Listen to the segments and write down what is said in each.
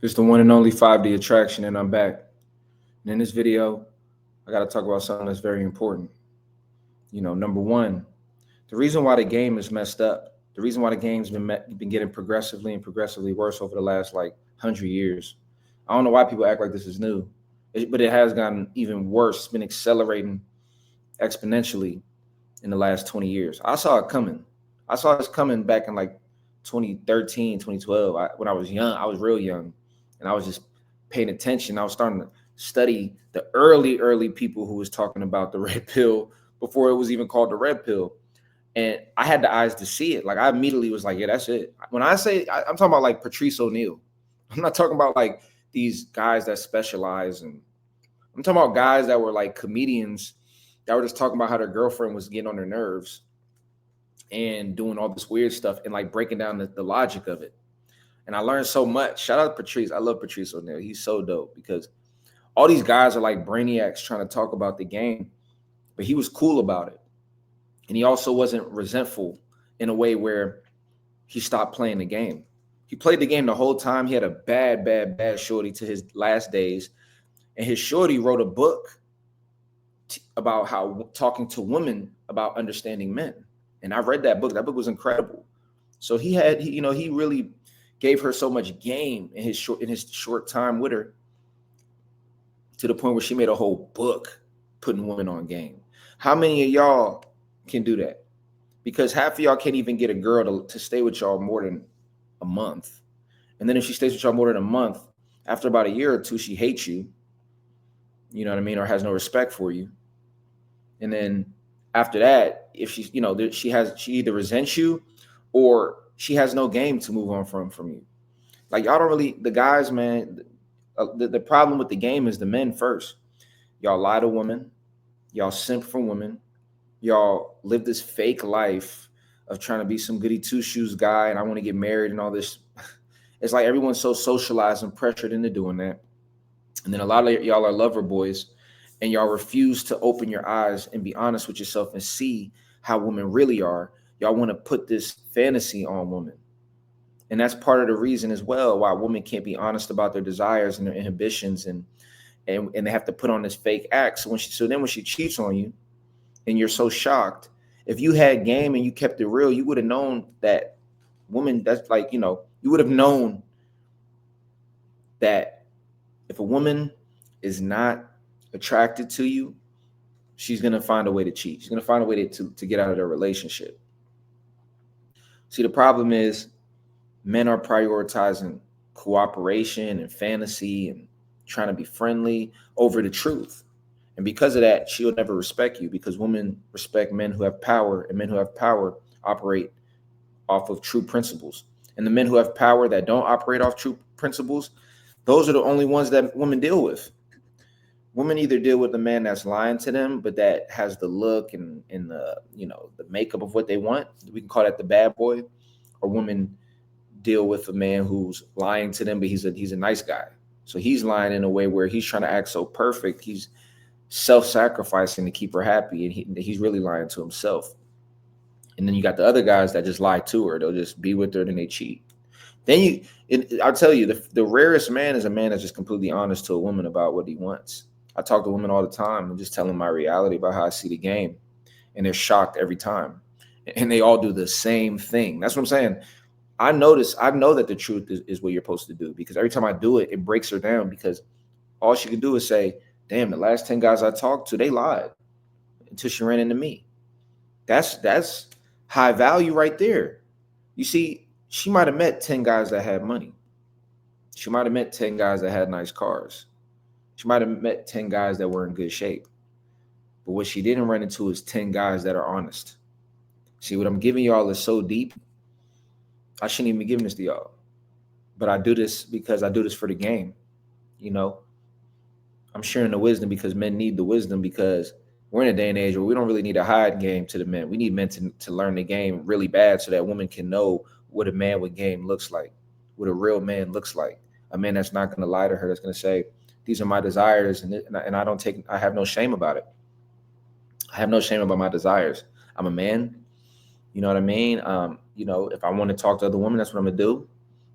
It's the one and only 5D Attraction, and I'm back. And in this video, I got to talk about something that's very important. Number one, the reason why the game is messed up, the reason why the game's been getting progressively and progressively worse over the last 100 years. I don't know why people act like this is new, but it has gotten even worse. It's been accelerating exponentially in the last 20 years. I saw it coming. I saw this coming back in 2013, 2012. When I was young, I was real young, and I was just paying attention. I was starting to study the early people who was talking about the red pill before it was even called the red pill. And I had the eyes to see it. Like I immediately was like, yeah, that's it. When I say I'm talking about like Patrice O'Neal. I'm not talking about like these guys that specialize, and I'm talking about guys that were like comedians that were just talking about how their girlfriend was getting on their nerves and doing all this weird stuff and like breaking down the logic of it. And I learned so much. Shout out to Patrice. I love Patrice O'Neal. He's so dope because all these guys are like brainiacs trying to talk about the game, but he was cool about it. And he also wasn't resentful in a way where he stopped playing the game. He played the game the whole time. He had a bad shorty to his last days. And his shorty wrote a book about how talking to women about understanding men. And I read that book. That book was incredible. So he really gave her so much game in his short time with her, to the point where she made a whole book putting women on game. How many of y'all can do that? Because half of y'all can't even get a girl to stay with y'all more than a month. And then if she stays with y'all more than a month, after about a year or two, she hates you. You know what I mean? Or has no respect for you. And then after that, if she's, she either resents you or she has no game to move on from you. Like y'all don't really, the guys, man, the problem with the game is the men first. Y'all lie to women. Y'all simp for women. Y'all live this fake life of trying to be some goody two shoes guy and I want to get married and all this. It's like everyone's so socialized and pressured into doing that. And then a lot of y'all are lover boys and y'all refuse to open your eyes and be honest with yourself and see how women really are. Y'all want to put this fantasy on women. And that's part of the reason as well why women can't be honest about their desires and their inhibitions, and they have to put on this fake act. So then when she cheats on you and you're so shocked, if you had game and you kept it real, you would have known that woman, that's you would have known that if a woman is not attracted to you, she's going to find a way to cheat. She's going to find a way to get out of their relationship. See, the problem is men are prioritizing cooperation and fantasy and trying to be friendly over the truth. And because of that, she'll never respect you, because women respect men who have power, and men who have power operate off of true principles. And the men who have power that don't operate off true principles, those are the only ones that women deal with. Women either deal with a man that's lying to them, but that has the look and the makeup of what they want. We can call that the bad boy. Or women deal with a man who's lying to them, but he's a nice guy. So he's lying in a way where he's trying to act so perfect. He's self-sacrificing to keep her happy, and he's really lying to himself. And then you got the other guys that just lie to her. They'll just be with her, then they cheat. I'll tell you, the rarest man is a man that's just completely honest to a woman about what he wants. I talk to women all the time and just tell them my reality about how I see the game, and they're shocked every time. And they all do the same thing. That's what I'm saying. I know that the truth is what you're supposed to do, because every time I do it, it breaks her down, because all she can do is say, damn, the last 10 guys I talked to, they lied until she ran into me. That's high value right there. You see, she might have met 10 guys that had money. She might have met 10 guys that had nice cars. She might have met 10 guys that were in good shape. But what she didn't run into is 10 guys that are honest. See, what I'm giving y'all is so deep. I shouldn't even be giving this to y'all. But I do this because I do this for the game. I'm sharing the wisdom because men need the wisdom, because we're in a day and age where we don't really need to hide game to the men. We need men to learn the game really bad so that women can know what a man with game looks like, what a real man looks like. A man that's not going to lie to her, that's going to say, these are my desires, and I have no shame about it. I have no shame about my desires. I'm a man. You know what I mean? If I want to talk to other women, that's what I'm going to do.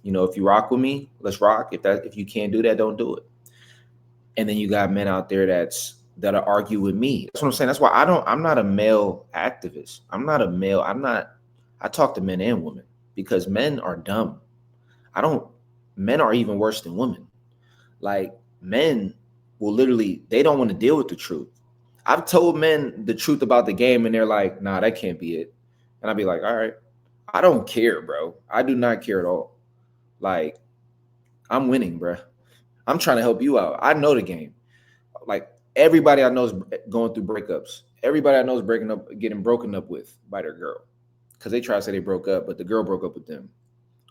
You know, if you rock with me, let's rock. If you can't do that, don't do it. And then you got men out there that'll argue with me. That's what I'm saying. That's why I'm not a male activist. I talk to men and women because men are dumb. I don't Men are even worse than women. Like, men will literally, they don't want to deal with the truth. I've told men the truth about the game and they're like, nah, that can't be it. And I'd be like, all right, I don't care, bro. I do not care at all. Like, I'm winning, bro. I'm trying to help you out. I know the game. Like, everybody I know is going through breakups. Everybody I know is getting broken up with by their girl. Because they try to say they broke up, but the girl broke up with them.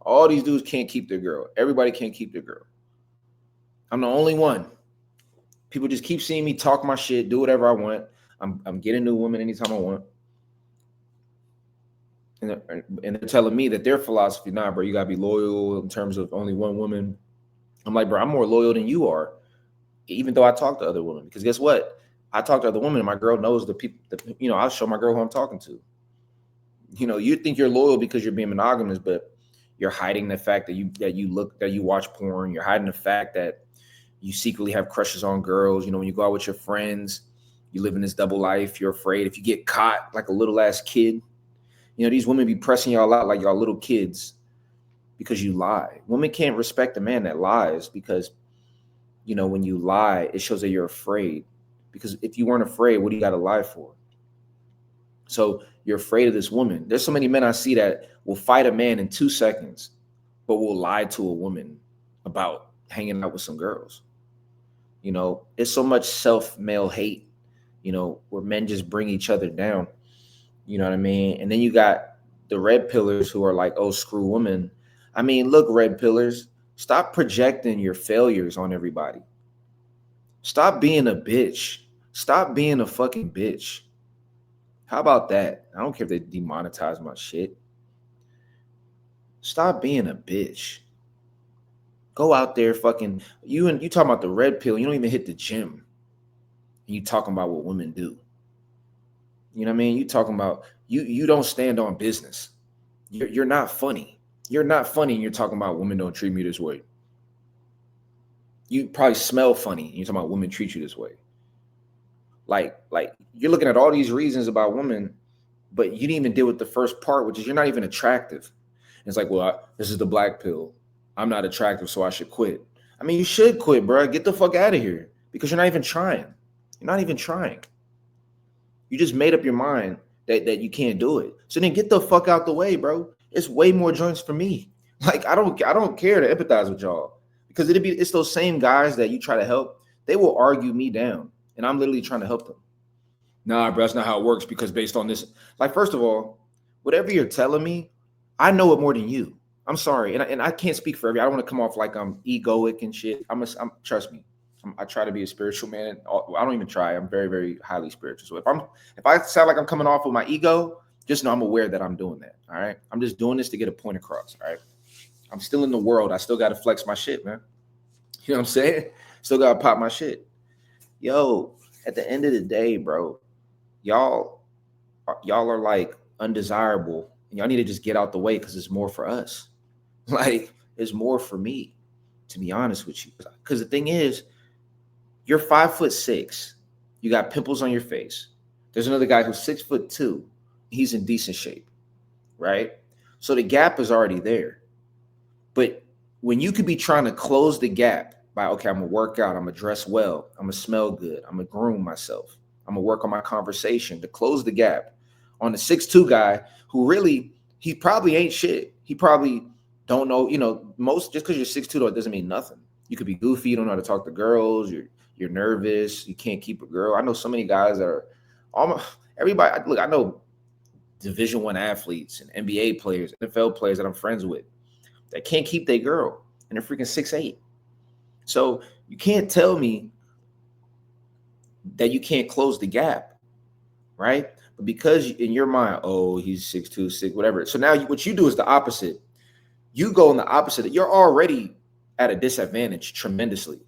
All these dudes can't keep their girl. Everybody can't keep their girl. I'm the only one. People just keep seeing me talk my shit, do whatever I want. I'm getting new women anytime I want. And they're telling me that their philosophy, nah, bro, you gotta be loyal in terms of only one woman. I'm like, bro, I'm more loyal than you are, even though I talk to other women. Because guess what? I talk to other women, and my girl knows the people. I'll show my girl who I'm talking to. You think you're loyal because you're being monogamous, but you're hiding the fact that you watch porn. You're hiding the fact that you secretly have crushes on girls. When you go out with your friends, you live in this double life. You're afraid if you get caught like a little ass kid. These women be pressing y'all out like y'all little kids because you lie. Women can't respect a man that lies because, when you lie, it shows that you're afraid. Because if you weren't afraid, what do you got to lie for? So you're afraid of this woman. There's so many men I see that will fight a man in 2 seconds, but will lie to a woman about hanging out with some girls. It's so much male hate, where men just bring each other down. You know what I mean? And then you got the red pillars who are like, oh, screw women. I mean, look, red pillars, stop projecting your failures on everybody. Stop being a bitch. Stop being a fucking bitch. How about that? I don't care if they demonetize my shit. Stop being a bitch. Go out there, fucking you talking about the red pill. You don't even hit the gym. And you talking about what women do. You know what I mean? You talking about you don't stand on business. You're not funny. You're not funny, and you're talking about women don't treat me this way. You probably smell funny, and you're talking about women treat you this way. Like you're looking at all these reasons about women, but you didn't even deal with the first part, which is you're not even attractive. And it's like, well, this is the black pill. I'm not attractive, so I should quit. I mean, you should quit, bro. Get the fuck out of here because you're not even trying. You're not even trying. You just made up your mind that you can't do it. So then get the fuck out the way, bro. It's way more joints for me. Like, I don't care to empathize with y'all because it's those same guys that you try to help. They will argue me down, and I'm literally trying to help them. Nah, bro, that's not how it works because based on this, like, first of all, whatever you're telling me, I know it more than you. I'm sorry, and I can't speak for everybody. I don't want to come off like I'm egoic and shit. Trust me. I try to be a spiritual man. I don't even try. I'm very, very highly spiritual. So if I sound like I'm coming off with my ego, just know I'm aware that I'm doing that. All right. I'm just doing this to get a point across. All right. I'm still in the world. I still got to flex my shit, man. You know what I'm saying? Still got to pop my shit. Yo, at the end of the day, bro, y'all are like undesirable. And y'all need to just get out the way because it's more for us. Like, it's more for me, to be honest with you. Because the thing is, you're 5'6". You got pimples on your face. There's another guy who's 6'2". He's in decent shape, right? So the gap is already there. But when you could be trying to close the gap by, okay, I'm gonna work out, I'm gonna dress well, I'm gonna smell good, I'm gonna groom myself, I'm gonna work on my conversation to close the gap on the 6'2" guy who really, he probably ain't shit. He probably don't know, just because you're 6'2", though, it doesn't mean nothing. You could be goofy, you don't know how to talk to girls, you're nervous, you can't keep a girl. I know so many guys that are almost everybody. Look, I know Division I athletes and NBA players, NFL players that I'm friends with that can't keep their girl, and they're freaking 6'8". So you can't tell me that you can't close the gap, right? But because in your mind, oh, he's 6'2", 6, whatever. So now what you do is the opposite. You go in the opposite. You're already at a disadvantage tremendously.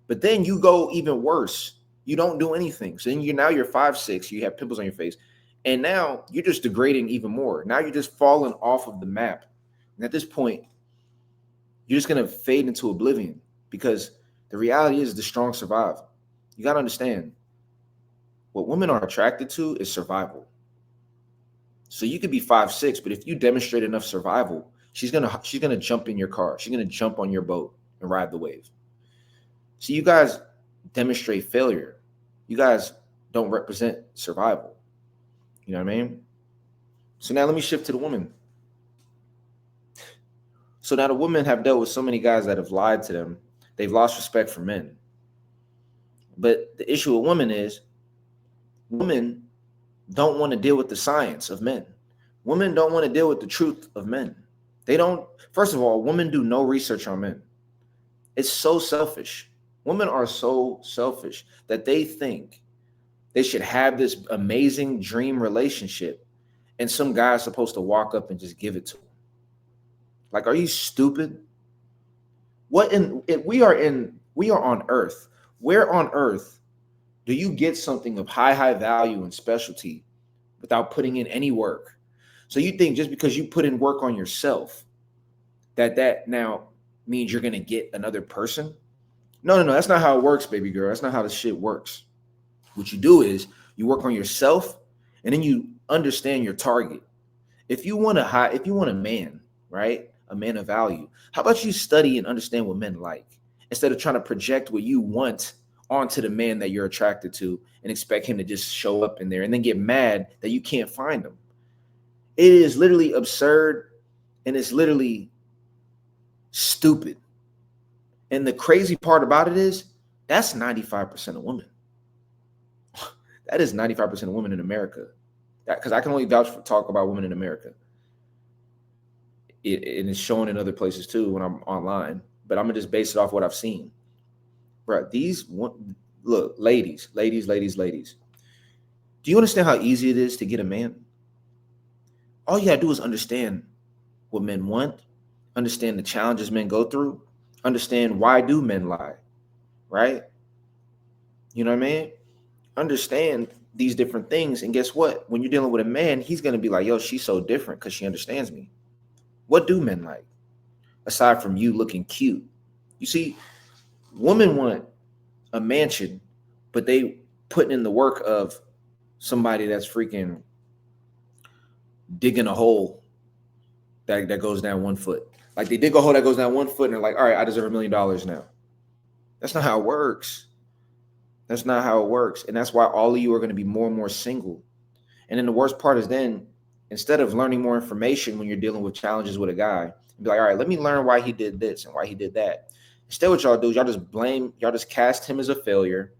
But then you go even worse. You don't do anything. So then you're 5'6". You have pimples on your face. And now you're just degrading even more. Now you're just falling off of the map. And at this point, You're just gonna fade into oblivion because the reality is the strong survive. You gotta understand what women are attracted to is survival. So you could be 5'6", but if you demonstrate enough survival, she's gonna jump in your car. She's gonna jump on your boat and ride the wave. So you guys demonstrate failure. You guys don't represent survival. You know what I mean? So now let me shift to the woman. So now the women have dealt with so many guys that have lied to them. They've lost respect for men. But the issue with women is women don't want to deal with the science of men. Women don't want to deal with the truth of men. They don't. First of all, women do no research on men. It's so selfish. Women are so selfish that they think they should have this amazing dream relationship and some guy's supposed to walk up and just give it to them. Like, are you stupid? We are on earth. Where on earth do you get something of high value and specialty without putting in any work? So you think just because you put in work on yourself that now means you're going to get another person? No. That's not how it works, baby girl. That's not how this shit works. What you do is you work on yourself and then you understand your target. If you want a man, right? A man of value. How about you study and understand what men like instead of trying to project what you want onto the man that you're attracted to and expect him to just show up in there and then get mad that you can't find him. It is literally absurd and it's literally stupid. And the crazy part about it is that's 95% of women. That is 95% of women in America. Because I can only talk about women in America. And it's shown in other places too when I'm online. But I'm going to just base it off what I've seen. Bro, look, ladies. Do you understand how easy it is to get a man? All you got to do is understand what men want, understand the challenges men go through, understand why do men lie, right? You know what I mean? Understand these different things. And guess what? When you're dealing with a man, he's going to be like, yo, she's so different because she understands me. What do men like? Aside from you looking cute. You see, women want a mansion, but they putting in the work of somebody that's freaking digging a hole that goes down 1 foot. Like they dig a hole that goes down 1 foot and they're like, all right, I deserve $1 million now. That's not how it works. That's not how it works. And that's why all of you are going to be more and more single. And then the worst part is then, instead of learning more information when you're dealing with challenges with a guy, be like, all right, let me learn why he did this and why he did that. Instead, what y'all do is y'all just cast him as a failure.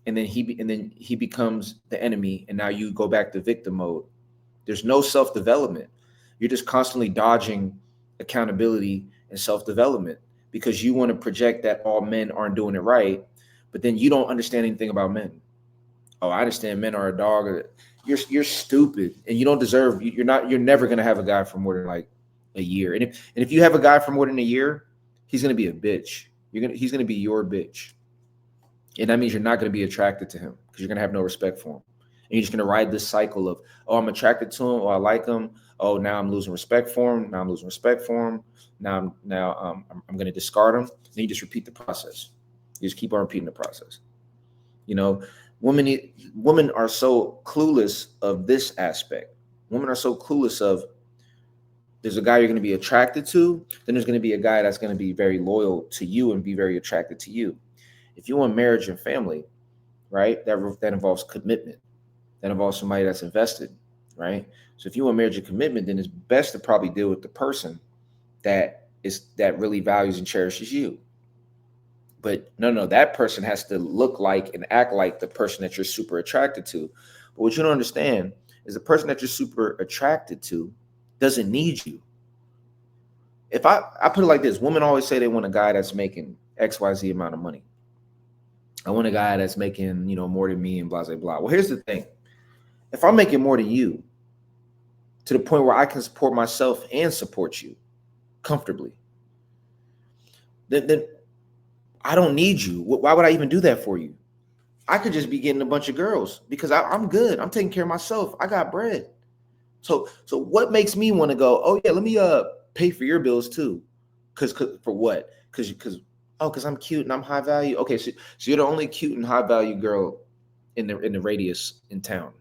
And then he becomes the enemy. And now you go back to victim mode. There's no self-development. You're just constantly dodging accountability and self-development because you want to project that all men aren't doing it right. But then you don't understand anything about men. Oh, I understand men are a dog. You're stupid and you don't deserve. You're never going to have a guy for more than like a year. And if you have a guy for more than a year, he's going to be a bitch. He's going to be your bitch. And that means you're not going to be attracted to him because you're going to have no respect for him. And you're just going to ride this cycle of, oh, I'm attracted to him. Oh, I like him. Oh, now I'm losing respect for him. Now I'm losing respect for him. Now I'm going to discard him. Then you just repeat the process. You just keep on repeating the process. You know, women are so clueless of this aspect. Women are so clueless of there's a guy you're going to be attracted to. Then there's going to be a guy that's going to be very loyal to you and be very attracted to you. If you want marriage and family, right, that involves commitment. That involves somebody that's invested, right? So if you want marriage and commitment, then it's best to probably deal with the person that really values and cherishes you. But no, that person has to look like and act like the person that you're super attracted to. But what you don't understand is the person that you're super attracted to doesn't need you. If I put it like this, women always say they want a guy that's making XYZ amount of money. I want a guy that's making, more than me and blah, blah, blah. Well, here's the thing. If I'm making more than you to the point where I can support myself and support you comfortably, then I don't need you. Why would I even do that for you? I could just be getting a bunch of girls because I'm good. I'm taking care of myself. I got bread. So what makes me want to go, oh yeah, let me pay for your bills too? Cause for what? Cause I'm cute and I'm high value. Okay, so you're the only cute and high value girl in the radius in town.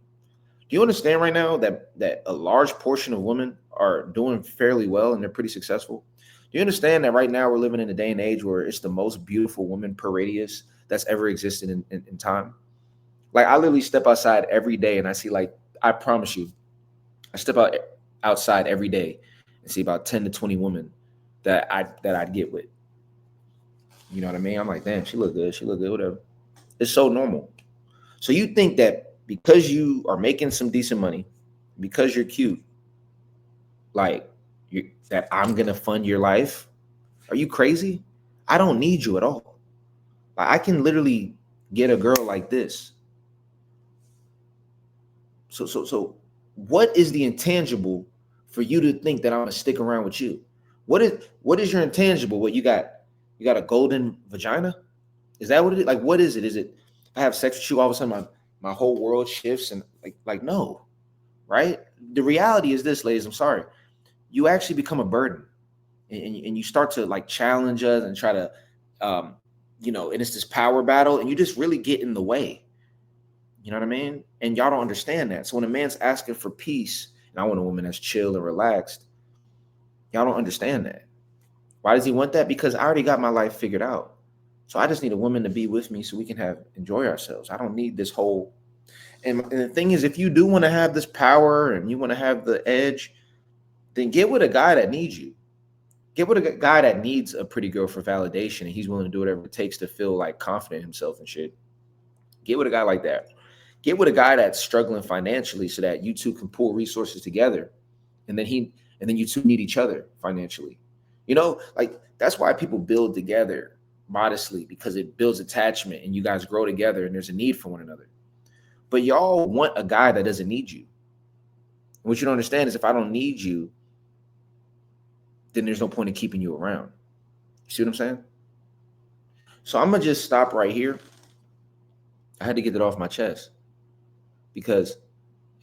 Do you understand right now that a large portion of women are doing fairly well and they're pretty successful? Do you understand that right now we're living in a day and age where it's the most beautiful woman per radius that's ever existed in time? Like I literally step outside every day and I see like I promise you, I step outside every day and see about 10 to 20 women that I'd get with. You know what I mean? I'm like, damn, she look good. She look good, whatever. It's so normal. So you think that because you are making some decent money, because you're cute, like that I'm gonna fund your life? Are you crazy? I don't need you at all. Like I can literally get a girl like this. So what is the intangible for you to think that I'm gonna stick around with you? What is your intangible? What you got a golden vagina? Is that what it is? Like what is it? Is it I have sex with you, all of a sudden my whole world shifts and like no, right? The reality is this, ladies, I'm sorry. You actually become a burden and you start to like challenge us and try to and it's this power battle and you just really get in the way. You know what I mean? And y'all don't understand that. So when a man's asking for peace, and I want a woman that's chill and relaxed, y'all don't understand that. Why does he want that? Because I already got my life figured out. So I just need a woman to be with me so we can enjoy ourselves. I don't need this whole. And the thing is, if you do want to have this power and you want to have the edge, then get with a guy that needs you. Get with a guy that needs a pretty girl for validation and he's willing to do whatever it takes to feel like confident in himself and shit. Get with a guy like that. Get with a guy that's struggling financially so that you two can pull resources together and then you two need each other financially. Like that's why people build together modestly, because it builds attachment and you guys grow together and there's a need for one another. But y'all want a guy that doesn't need you. And what you don't understand is if I don't need you, then there's no point in keeping you around. You see what I'm saying? So I'm going to just stop right here. I had to get it off my chest because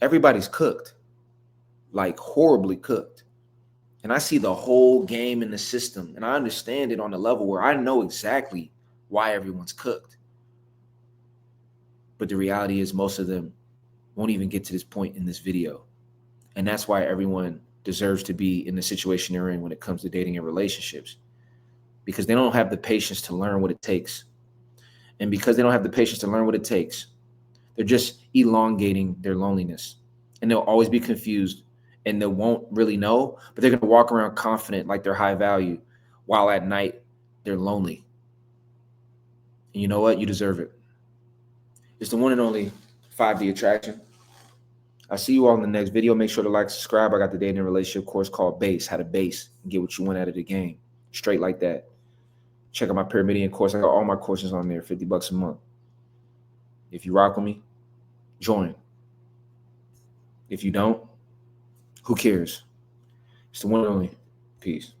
everybody's cooked, like horribly cooked. And I see the whole game in the system and I understand it on a level where I know exactly why everyone's cooked. But the reality is most of them won't even get to this point in this video. And that's why everyone deserves to be in the situation they're in when it comes to dating and relationships, because they don't have the patience to learn what it takes. And because they don't have the patience to learn what it takes, they're just elongating their loneliness and they'll always be confused and they won't really know, but they're going to walk around confident like they're high value while at night they're lonely. And you know what? You deserve it. It's the one and only 5D Attraction. I'll see you all in the next video. Make sure to like, subscribe. I got the dating and relationship course called Base, how to base and get what you want out of the game. Straight like that. Check out my Pyramidian course. I got all my courses on there, $50 a month. If you rock with me, join. If you don't, who cares? It's the one and only. Peace.